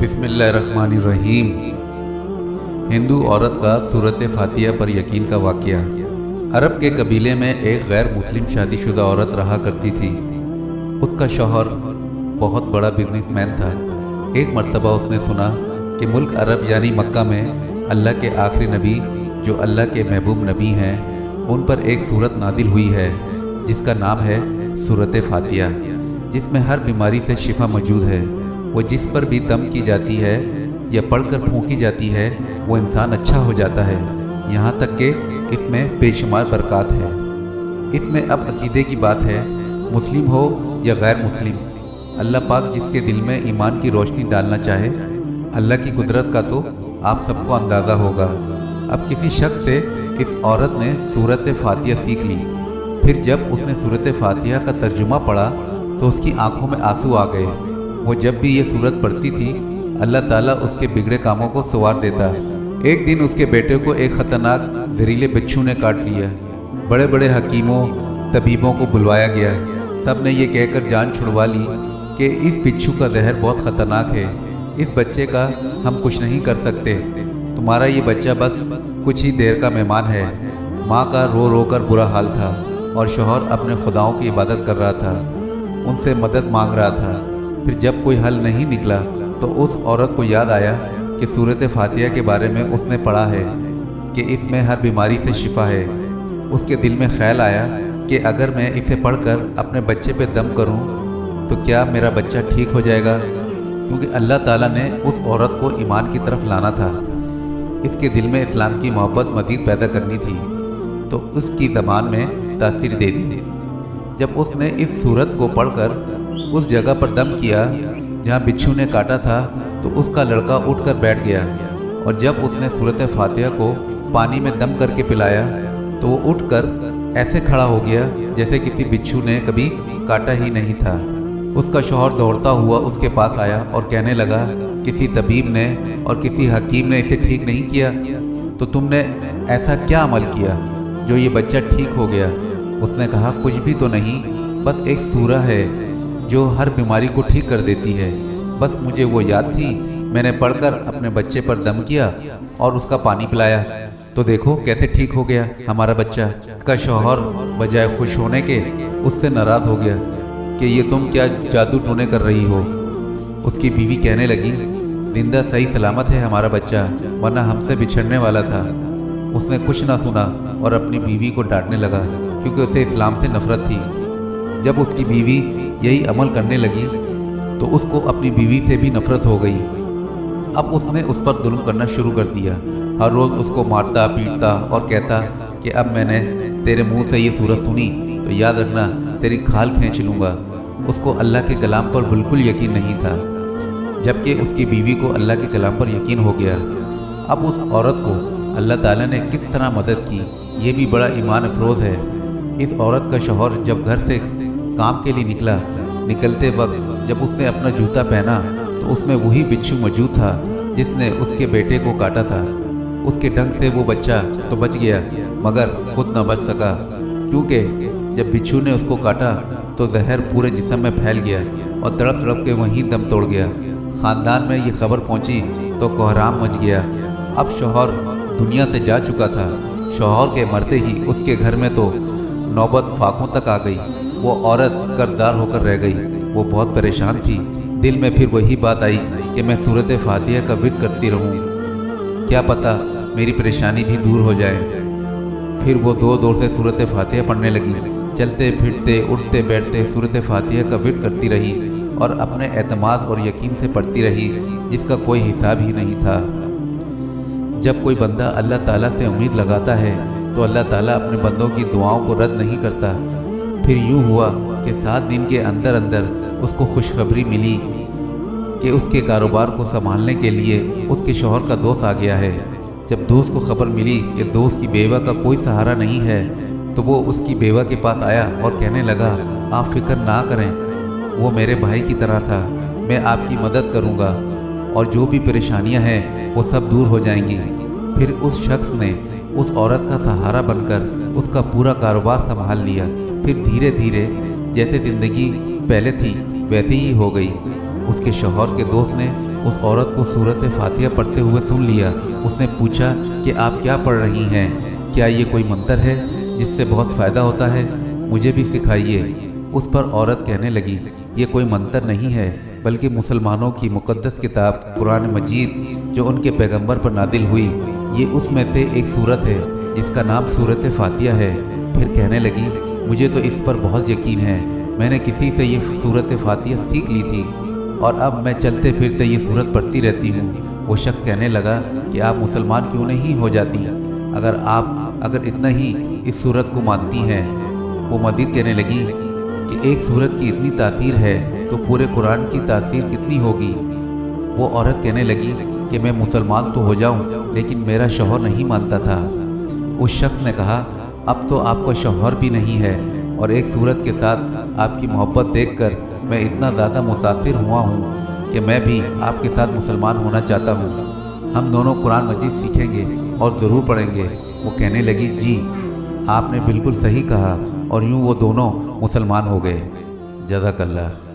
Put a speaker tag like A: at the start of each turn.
A: बिस्मिल्लाहिर्रहमानिर्रहीम। हिंदू औरत का सूरत फातिहा पर यकीन का वाक़या। अरब के कबीले में एक गैर मुस्लिम शादीशुदा औरत रहा करती थी। उसका शौहर बहुत बड़ा बिजनेसमैन था। एक मर्तबा उसने सुना कि मुल्क अरब यानी मक्का में अल्लाह के आखिरी नबी जो अल्लाह के महबूब नबी हैं, उन पर एक सूरत नादिल हुई है जिसका नाम है सूरत फातिहा, जिसमें हर बीमारी से शिफा मौजूद है। वो जिस पर भी दम की जाती है या पढ़कर फूंकी जाती है वो इंसान अच्छा हो जाता है। यहाँ तक कि इसमें बेशुमार बरक़ात है। इसमें अब अकीदे की बात है, मुस्लिम हो या गैर मुस्लिम, अल्लाह पाक जिसके दिल में ईमान की रोशनी डालना चाहे, अल्लाह की कुदरत का तो आप सबको अंदाज़ा होगा। अब किसी शख्स से इस औरत ने सूरत फातिहा सीख ली। फिर जब उसने सूरत फातिहा का तर्जुमा पढ़ा तो उसकी आंखों में आंसू आ गए। वो जब भी ये सूरत पढ़ती थी अल्लाह ताला उसके बिगड़े कामों को संवार देता। एक दिन उसके बेटे को एक ख़तरनाक जहरीले बिच्छू ने काट लिया। बड़े बड़े हकीमों तबीबों को बुलवाया गया। सब ने ये कहकर जान छुड़वा ली कि इस बिच्छू का जहर बहुत ख़तरनाक है, इस बच्चे का हम कुछ नहीं कर सकते, तुम्हारा ये बच्चा बस कुछ ही देर का मेहमान है। माँ का रो रो कर बुरा हाल था और शौहर अपने खुदाओं की इबादत कर रहा था, उनसे मदद मांग रहा था। फिर जब कोई हल नहीं निकला तो उस औरत को याद आया कि सूरत फातिहा के बारे में उसने पढ़ा है कि इसमें हर बीमारी से शिफा है। उसके दिल में ख्याल आया कि अगर मैं इसे पढ़कर अपने बच्चे पे दम करूं तो क्या मेरा बच्चा ठीक हो जाएगा, क्योंकि अल्लाह ताला ने उस औरत को ईमान की तरफ लाना था। इसके दिल में इस्लाम की मोहब्बत मज़ीद पैदा करनी थी, तो उसकी ज़बान में तासीर दे दी। जब उसने इस सूरत को पढ़कर उस जगह पर दम किया जहाँ बिच्छू ने काटा था तो उसका लड़का उठकर बैठ गया, और जब उसने सूरत फातिहा को पानी में दम करके पिलाया तो वो उठकर ऐसे खड़ा हो गया जैसे किसी बिच्छू ने कभी काटा ही नहीं था। उसका शौहर दौड़ता हुआ उसके पास आया और कहने लगा, किसी तबीब ने और किसी हकीम ने इसे ठीक नहीं किया, तो तुमने ऐसा क्या अमल किया जो ये बच्चा ठीक हो गया? उसने कहा, कुछ भी तो नहीं, बस एक सूरह है जो हर बीमारी को ठीक कर देती है। बस मुझे वो याद थी, मैंने पढ़कर अपने बच्चे पर दम किया और उसका पानी पिलाया, तो देखो कैसे ठीक हो गया हमारा बच्चा। का शौहर बजाय खुश होने के उससे नाराज़ हो गया कि ये तुम क्या जादू टोने कर रही हो। उसकी बीवी कहने लगी, जिंदा सही सलामत है हमारा बच्चा, वरना हमसे बिछड़ने वाला था। उसने कुछ ना सुना और अपनी बीवी को डांटने लगा, क्योंकि उसे इस्लाम से नफरत थी। जब उसकी बीवी यही अमल करने लगी तो उसको अपनी बीवी से भी नफरत हो गई। अब उसने उस पर जुल्म करना शुरू कर दिया। हर रोज़ उसको मारता पीटता और कहता कि अब मैंने तेरे मुंह से ये सूरत सुनी तो याद रखना तेरी खाल खींच लूँगा। उसको अल्लाह के कलाम पर बिल्कुल यकीन नहीं था, जबकि उसकी बीवी को अल्लाह के कलाम पर यकीन हो गया। अब उस औरत को अल्लाह ताला ने किस तरह मदद की, ये भी बड़ा ईमान अफरोज़ है। इस औरत का शौहर जब घर से काम के लिए निकलते वक्त जब उसने अपना जूता पहना तो उसमें वही बिच्छू मौजूद था जिसने उसके बेटे को काटा था। उसके डंक से वो बच्चा तो बच गया मगर खुद न बच सका, क्योंकि जब बिच्छू ने उसको काटा तो जहर पूरे जिस्म में फैल गया और तड़प तड़प के वहीं दम तोड़ गया। ख़ानदान में ये खबर पहुंची तो कोहराम मच गया। अब शौहर दुनिया से जा चुका था। शौहर के मरते ही उसके घर में तो नौबत फाकों तक आ गई। वो औरत कर्जदार होकर रह गई। वो बहुत परेशान थी। दिल में फिर वही बात आई कि मैं सूरत फातिहा का विर्द करती रहूं, क्या पता मेरी परेशानी भी दूर हो जाए। फिर वो दौर से सूरत फातिहा पढ़ने लगी। चलते फिरते उठते बैठते सूरत फातिहा का विर्द करती रही और अपने एतमाद और यकीन से पढ़ती रही जिसका कोई हिसाब ही नहीं था। जब कोई बंदा अल्लाह ताला से उम्मीद लगाता है तो अल्लाह ताला अपने बंदों की दुआओं को रद्द नहीं करता। फिर यूँ हुआ कि 7 दिन के अंदर अंदर उसको खुशखबरी मिली कि उसके कारोबार को संभालने के लिए उसके शौहर का दोस्त आ गया है। जब दोस्त को खबर मिली कि दोस्त की बेवा का कोई सहारा नहीं है तो वो उसकी बेवा के पास आया और कहने लगा, आप फिक्र ना करें, वो मेरे भाई की तरह था, मैं आपकी मदद करूँगा और जो भी परेशानियाँ हैं वो सब दूर हो जाएंगी। फिर उस शख्स ने उस औरत का सहारा बनकर उसका पूरा कारोबार संभाल लिया। फिर धीरे धीरे जैसे ज़िंदगी पहले थी वैसे ही हो गई। उसके शौहर के दोस्त ने उस औरत को सूरत फातिहा पढ़ते हुए सुन लिया। उसने पूछा कि आप क्या पढ़ रही हैं? क्या ये कोई मंत्र है जिससे बहुत फ़ायदा होता है? मुझे भी सिखाइए। उस पर औरत कहने लगी, ये कोई मंत्र नहीं है, बल्कि मुसलमानों की मुक़द्दस किताब कुरान मजीद जो उनके पैगंबर पर नादिल हुई, ये उसमें से एक सूरत है जिसका नाम सूरत फातिहा है। फिर कहने लगी, मुझे तो इस पर बहुत यकीन है, मैंने किसी से ये सूरत फातिहा सीख ली थी और अब मैं चलते फिरते ये सूरत पढ़ती रहती हूँ। वो शख्स कहने लगा कि आप मुसलमान क्यों नहीं हो जाती अगर इतना ही इस सूरत को मानती हैं। वो मज़ीद कहने लगी कि एक सूरत की इतनी तासीर है तो पूरे कुरान की तासीर कितनी होगी। वो औरत कहने लगी कि मैं मुसलमान तो हो जाऊं, लेकिन मेरा शौहर नहीं मानता था। उस शख्स ने कहा, अब तो आपका शौहर भी नहीं है और एक सूरत के साथ आपकी मोहब्बत देखकर मैं इतना ज़्यादा मुतासिर हुआ हूँ कि मैं भी आपके साथ मुसलमान होना चाहता हूँ। हम दोनों कुरान मजीद सीखेंगे और ज़रूर पढ़ेंगे। वो कहने लगी, जी आपने बिल्कुल सही कहा, और यूँ वो दोनों मुसलमान हो गए। जज़ाकल्लाह।